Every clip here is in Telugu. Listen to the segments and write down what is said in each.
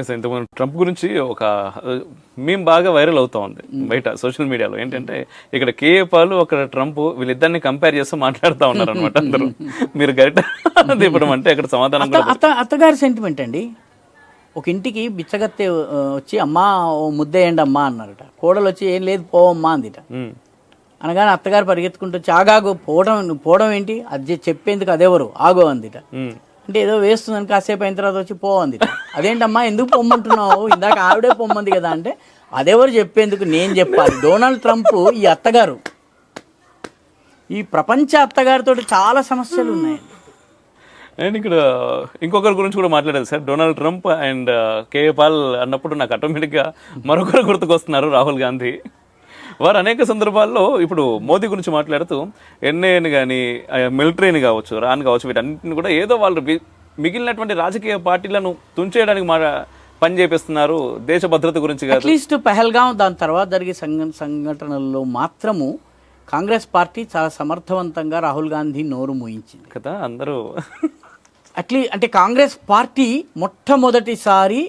ఇంతకుముందు ట్రంప్ గురించి ఒక మీమ్ బాగా వైరల్ అవుతా ఉంది బయట సోషల్ మీడియాలో. ఏంటంటే ఇక్కడ కేఏ పాల్ అక్కడ ట్రంప్ వీళ్ళిద్దరిని కంపేర్ చేస్తూ మాట్లాడుతూ ఉన్నారు అనమాట అందరూ. మీరు గరిట దిప్పడం అంటే అక్కడ సమాధానం అత్తగారి సెంటిమెంట్ అండి. ఒక ఇంటికి బిచ్చగత్తె వచ్చి అమ్మా ఓ ముద్దేయండి అమ్మా అన్నారట. కోడలు వచ్చి ఏం లేదు పోవమ్మా అందిట. అనగానే అత్తగారు పరిగెత్తుకుంటూ వచ్చి ఆగాగు పోవడం ఏంటి అది చెప్పేందుకు అదెవరు ఆగో అందిట. అంటే ఏదో వేస్తుందని కాసేపు అయిన తర్వాత వచ్చి పోవంది. అదేంటమ్మా ఎందుకు పొమ్మంటున్నావు, ఇందాక ఆవిడే పొమ్మంది కదా అంటే అదెవరు చెప్పేందుకు నేను చెప్పాలి. డొనాల్డ్ ట్రంప్ ఈ అత్తగారు, ఈ ప్రపంచ అత్తగారితో చాలా సమస్యలు ఉన్నాయండి. అండ్ ఇక్కడ ఇంకొకరి గురించి కూడా మాట్లాడారు sir. Donald Trump and K A Paul అన్నప్పుడు నాకు ఆటోమేటిక్గా మరొకరు గుర్తుకొస్తున్నారు, రాహుల్ గాంధీ. వారు అనేక సందర్భాల్లో ఇప్పుడు మోదీ గురించి మాట్లాడుతూ ఎన్ఐఏని కానీ మిలిటరీని కావచ్చు, రాన్ కావచ్చు, వీటన్నిటిని కూడా ఏదో వాళ్ళు మిగిలినటువంటి రాజకీయ పార్టీలను తుంచేయడానికి పని చేపిస్తున్నారు, దేశ భద్రత గురించి కాదు. అట్లీస్ట్ పహల్గాం దాని తర్వాత జరిగే సంఘటనల్లో మాత్రము కాంగ్రెస్ పార్టీ చాలా సమర్థవంతంగా రాహుల్ గాంధీ నోరు మూయించింది కదా అందరూ. అంటే కాంగ్రెస్ పార్టీ మొట్టమొదటిసారి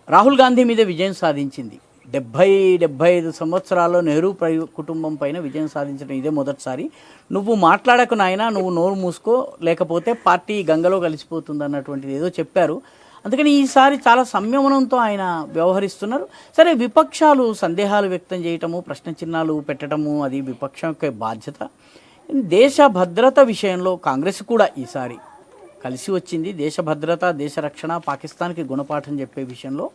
రాహుల్ గాంధీ మీద విజయం సాధించింది. 70-75 సంవత్సరాల్లో నెహ్రూ కుటుంబం పైన విజయం సాధించడం ఇదే మొదటిసారి. నువ్వు మాట్లాడకు నాయనా, నువ్వు నోరు మూసుకో, లేకపోతే పార్టీ గంగలో కలిసిపోతుంది అన్నటువంటిది ఏదో చెప్పారు. అందుకని ఈసారి చాలా సంయమనంతో ఆయన వ్యవహరిస్తున్నారు. సరే, విపక్షాలు సందేహాలు వ్యక్తం చేయటము, ప్రశ్న చిహ్నాలు పెట్టడము అది విపక్షం యొక్క బాధ్యత. దేశ భద్రత విషయంలో కాంగ్రెస్ కూడా ఈసారి కలిసి వచ్చింది. దేశ భద్రత, దేశ రక్షణ, పాకిస్తాన్కి గుణపాఠం చెప్పే విషయంలో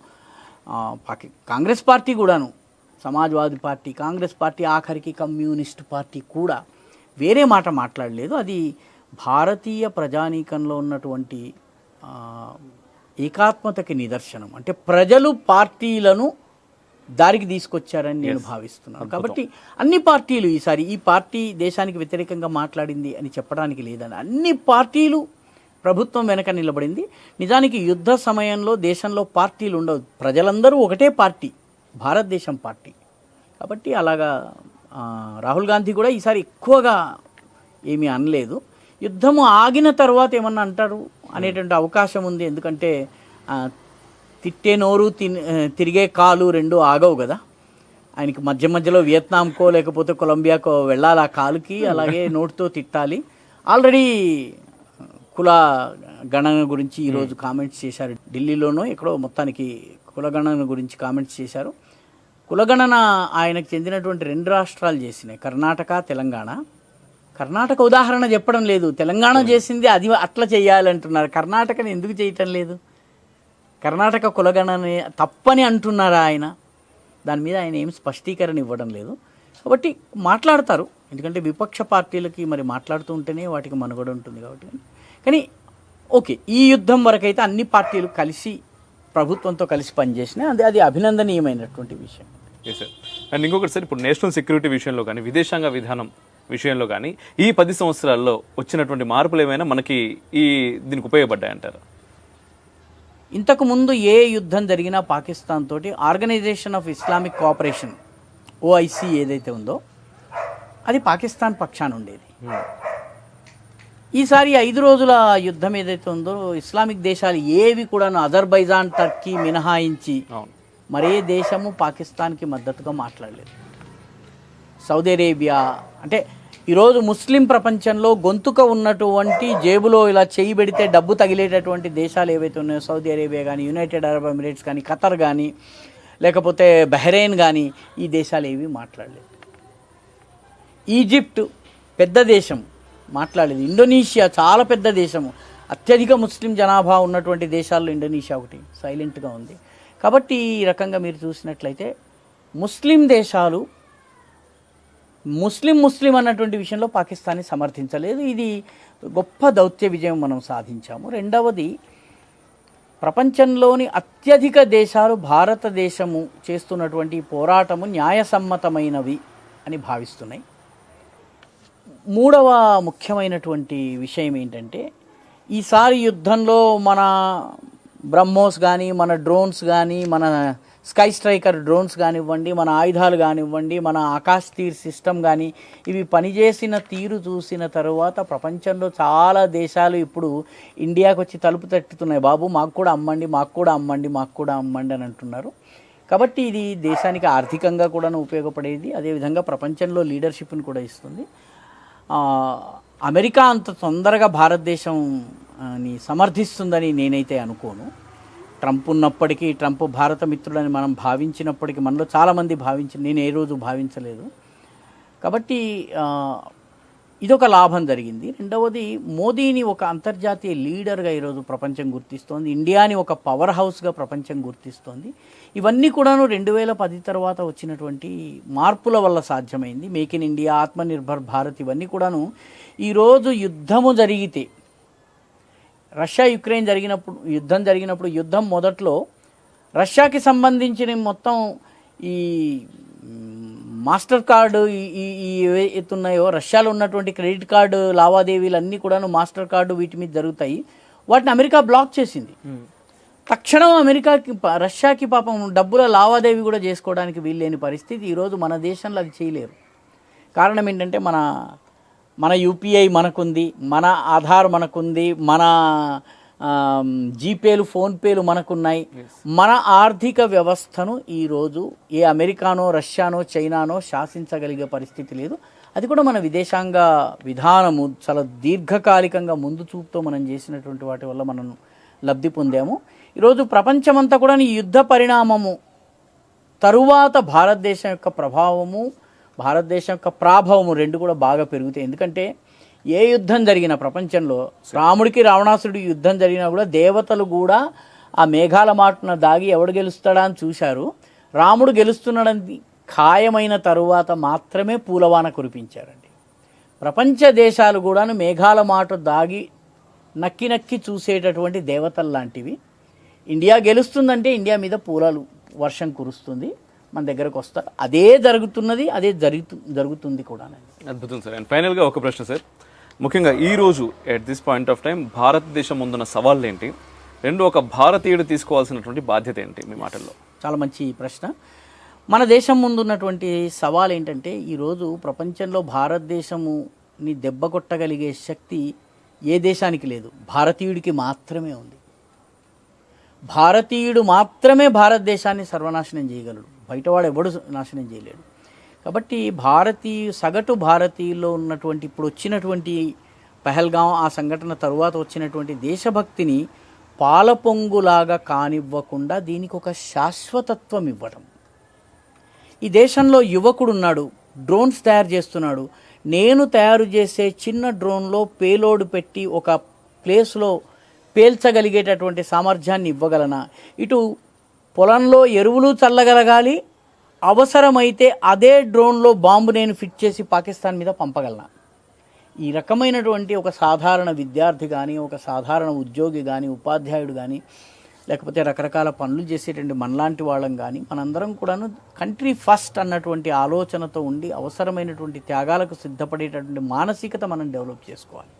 కాంగ్రెస్ పార్టీ కూడాను, సమాజ్వాదీ పార్టీ, కాంగ్రెస్ పార్టీ, ఆఖరికి కమ్యూనిస్ట్ పార్టీ కూడా వేరే మాట మాట్లాడలేదు. అది భారతీయ ప్రజానీకంలో ఉన్నటువంటి ఏకాత్మతకి నిదర్శనం. అంటే ప్రజలు పార్టీలను దారికి తీసుకొచ్చారని నేను భావిస్తున్నాను. కాబట్టి అన్ని పార్టీలు ఈసారి ఈ పార్టీ దేశానికి వ్యతిరేకంగా మాట్లాడింది అని చెప్పడానికి లేదని అన్ని పార్టీలు ప్రభుత్వం వెనక నిలబడింది. నిజానికి యుద్ధ సమయంలో దేశంలో పార్టీలు ఉండవు, ప్రజలందరూ ఒకటే పార్టీ, భారతదేశం పార్టీ. కాబట్టి అలాగా రాహుల్ గాంధీ కూడా ఈసారి ఎక్కువగా ఏమీ అనలేదు. యుద్ధము ఆగిన తర్వాత ఏమన్నా అంటారు అనేటువంటి అవకాశం ఉంది. ఎందుకంటే తిట్టే నోరు తిరిగే కాలు రెండు ఆగవు కదా. ఆయనకి మధ్య మధ్యలో వియత్నాంకో లేకపోతే కొలంబియాకో వెళ్ళాలి ఆ కాలుకి, అలాగే నోటితో తిట్టాలి. ఆల్రెడీ కుల గణన గురించి ఈరోజు కామెంట్స్ చేశారు. ఢిల్లీలోనో ఎక్కడో మొత్తానికి కులగణన గురించి కామెంట్స్ చేశారు. కులగణన ఆయనకు చెందినటువంటి 2 రాష్ట్రాలు చేసినాయి, కర్ణాటక, తెలంగాణ. కర్ణాటక ఉదాహరణ చెప్పడం లేదు, తెలంగాణ చేసింది అది అట్లా చేయాలంటున్నారు. కర్ణాటకని ఎందుకు చేయటం లేదు? కర్ణాటక కులగణన తప్పని అంటున్నారా ఆయన? దాని మీద ఆయన ఏం స్పష్టీకరణ ఇవ్వడం లేదు. కాబట్టి మాట్లాడతారు, ఎందుకంటే విపక్ష పార్టీలకి మరి మాట్లాడుతూ ఉంటేనే వాటికి మనుగడ ఉంటుంది కాబట్టి. కానీ ఓకే, ఈ యుద్ధం వరకైతే అన్ని పార్టీలు కలిసి ప్రభుత్వంతో కలిసి పనిచేసినాయి. అది అభినందనీయమైనటువంటి విషయం. సార్, అండ్ ఇంకొకటి సార్, ఇప్పుడు నేషనల్ సెక్యూరిటీ విషయంలో కానీ విదేశాంగ విధానం విషయంలో కానీ ఈ 10 సంవత్సరాల్లో వచ్చినటువంటి మార్పులు ఏమైనా మనకి దీనికి ఉపయోగపడ్డాయంటారు? ఇంతకుముందు ఏ యుద్ధం జరిగినా పాకిస్తాన్ తోటి organisation of Islamic cooperation OIC ఏదైతే ఉందో అది పాకిస్తాన్ పక్షాన ఉండేది. ఈసారి 5 రోజుల యుద్ధం ఏదైతే ఉందో ఇస్లామిక్ దేశాలు ఏవి కూడా అజర్బైజాన్, టర్కీ మినహాయించి మరే దేశము పాకిస్తాన్కి మద్దతుగా మాట్లాడలేదు. సౌదీ అరేబియా అంటే ఈరోజు ముస్లిం ప్రపంచంలో గొంతుక ఉన్నటువంటి, జేబులో ఇలా చేయి పెడితే డబ్బు తగిలేటటువంటి దేశాలు ఏవైతే ఉన్నాయో, సౌదీ అరేబియా కానీ, యునైటెడ్ అరబ్ ఎమిరేట్స్ కానీ, ఖతర్ కానీ, లేకపోతే బహ్రెయిన్ కానీ, ఈ దేశాలు ఏవి మాట్లాడలేదు. ఈజిప్ట్ పెద్ద దేశం మాట్లాడలేదు. ఇండోనేషియా చాలా పెద్ద దేశము, అత్యధిక ముస్లిం జనాభా ఉన్నటువంటి దేశాల్లో ఇండోనేషియా ఒకటి సైలెంట్గా ఉంది. కాబట్టి ఈ రకంగా మీరు చూసినట్లయితే ముస్లిం దేశాలు ముస్లిం అన్నటువంటి విషయంలో పాకిస్తాన్ని సమర్థించలేదు. ఇది గొప్ప దౌత్య విజయం మనం సాధించాము. రెండవది, ప్రపంచంలోని అత్యధిక దేశాలు భారతదేశము చేస్తున్నటువంటి పోరాటము న్యాయసమ్మతమైనవి అని భావిస్తున్నాయి. మూడవ ముఖ్యమైనటువంటి విషయం ఏంటంటే, ఈసారి యుద్ధంలో మన బ్రహ్మోస్ కానీ, మన డ్రోన్స్ కానీ, మన స్కై స్ట్రైకర్ డ్రోన్స్ కానివ్వండి, మన ఆయుధాలు కానివ్వండి, మన ఆకాశ్ తీర్ సిస్టమ్ కానీ ఇవి పనిచేసిన తీరు చూసిన తర్వాత ప్రపంచంలో చాలా దేశాలు ఇప్పుడు ఇండియాకు వచ్చి తలుపు తట్టుతున్నాయి. బాబు మాకు కూడా అమ్మండి, మాకు కూడా అమ్మండి, మాకు కూడా అమ్మండి అని అంటున్నారు. కాబట్టి ఇది దేశానికి ఆర్థికంగా కూడా ఉపయోగపడేది, అదేవిధంగా ప్రపంచంలో లీడర్షిప్ని కూడా ఇస్తుంది. అమెరికా అంత తొందరగా భారతదేశంని సమర్థిస్తుందని నేనైతే అనుకోను. ట్రంప్ ఉన్నప్పటికీ, ట్రంప్ భారత మిత్రుడని మనం భావించినప్పటికీ, మనలో చాలామంది నేను ఏ రోజు భావించలేదు. కాబట్టి ఇదొక లాభం జరిగింది. రెండవది, మోదీని ఒక అంతర్జాతీయ లీడర్గా ఈరోజు ప్రపంచం గుర్తిస్తోంది, ఇండియాని ఒక పవర్ హౌస్గా ప్రపంచం గుర్తిస్తోంది. ఇవన్నీ కూడాను 2010 తర్వాత వచ్చినటువంటి మార్పుల వల్ల సాధ్యమైంది. Make in India, Atmanirbhar Bharat ఇవన్నీ కూడాను. ఈరోజు యుద్ధము జరిగితే, రష్యా యుక్రెయిన్ జరిగినప్పుడు యుద్ధం మొదట్లో రష్యాకి సంబంధించిన మొత్తం ఈ మాస్టర్ కార్డు ఏవైతున్నాయో, రష్యాలో ఉన్నటువంటి క్రెడిట్ కార్డు లావాదేవీలు అన్నీ కూడాను మాస్టర్ కార్డు వీటి మీద జరుగుతాయి. వాటిని అమెరికా బ్లాక్ చేసింది. తక్షణం రష్యాకి పాపం డబ్బుల లావాదేవీ కూడా చేసుకోవడానికి వీల్లేని పరిస్థితి. ఈరోజు మన దేశంలో అది చేయలేరు. కారణం ఏంటంటే మన యూపీఐ మనకుంది, మన ఆధార్ మనకుంది, మన జీపేలు, ఫోన్పేలు మనకున్నాయి. మన ఆర్థిక వ్యవస్థను ఈరోజు ఏ అమెరికానో, రష్యానో, చైనానో శాసించగలిగే పరిస్థితి లేదు. అది కూడా మన విదేశాంగ విధానము చాలా దీర్ఘకాలికంగా ముందు చూపుతో మనం చేసినటువంటి వాటి వల్ల మనం లబ్ధి పొందాము. ఈరోజు ప్రపంచమంతా కూడా ఈ యుద్ధ పరిణామము తరువాత భారతదేశం యొక్క ప్రభావము, భారతదేశం యొక్క ప్రాభవము రెండు కూడా బాగా పెరుగుతాయి. ఎందుకంటే ఏ యుద్ధం జరిగినా ప్రపంచంలో, రాముడికి రావణాసుడికి యుద్ధం జరిగినా కూడా దేవతలు కూడా ఆ మేఘాల మాటున దాగి ఎవడు గెలుస్తాడా అని చూశారు. రాముడు గెలుస్తున్నాడని ఖాయమైన తరువాత మాత్రమే పూలవాన కురిపించారండి. ప్రపంచ దేశాలు కూడాను మేఘాల మాట దాగి నక్కి నక్కి చూసేటటువంటి దేవతలు లాంటివి. ఇండియా గెలుస్తుందంటే ఇండియా మీద పూలలు వర్షం కురుస్తుంది, మన దగ్గరకు వస్తారు. అదే జరుగుతున్నది, అదే జరుగుతుంది కూడా. అద్భుతం సార్. అండ్ ఫైనల్గా ఒక ప్రశ్న సార్, ముఖ్యంగా ఈరోజు at this point of time భారతదేశం ముందున్న సవాళ్ళు ఏంటి? రెండు, ఒక భారతీయుడు తీసుకోవాల్సినటువంటి బాధ్యత ఏంటి మీ మాటల్లో? చాలా మంచి ప్రశ్న. మన దేశం ముందున్నటువంటి సవాల్ ఏంటంటే, ఈరోజు ప్రపంచంలో భారతదేశముని దెబ్బ కొట్టగలిగే శక్తి ఏ దేశానికి లేదు, భారతీయుడికి మాత్రమే ఉంది. భారతీయుడు మాత్రమే భారతదేశాన్ని సర్వనాశనం చేయగలడు, బయటవాడు ఎవడు నాశనం చేయలేడు. కాబట్టి సగటు భారతీయుల్లో ఉన్నటువంటి ఇప్పుడు వచ్చినటువంటి పహల్గాం ఆ సంఘటన తరువాత వచ్చినటువంటి దేశభక్తిని పాలపొంగులాగా కానివ్వకుండా దీనికి ఒక శాశ్వతత్వం ఇవ్వడం. ఈ దేశంలో యువకుడున్నాడు, డ్రోన్స్ తయారు చేస్తున్నాడు. నేను తయారు చేసే చిన్న డ్రోన్లో పేలోడ్ పెట్టి ఒక ప్లేస్లో పేల్చగలిగేటటువంటి సామర్థ్యాన్ని ఇవ్వగలనా? ఇటు పొలంలో ఎరువులు చల్లగలగాలి, అవసరమైతే అదే డ్రోన్లో బాంబు నేను ఫిట్ చేసి పాకిస్తాన్ మీద పంపగలనా? ఈ రకమైనటువంటి ఒక సాధారణ విద్యార్థి కానీ, ఒక సాధారణ ఉద్యోగి కానీ, ఉపాధ్యాయుడు కానీ, లేకపోతే రకరకాల పనులు చేసేటువంటి మనలాంటి వాళ్ళం కానీ, మనందరం కూడాను కంట్రీ ఫస్ట్ అన్నటువంటి ఆలోచనతో ఉండి అవసరమైనటువంటి త్యాగాలకు సిద్ధపడేటటువంటి మానసికత మనం డెవలప్ చేసుకోవాలి.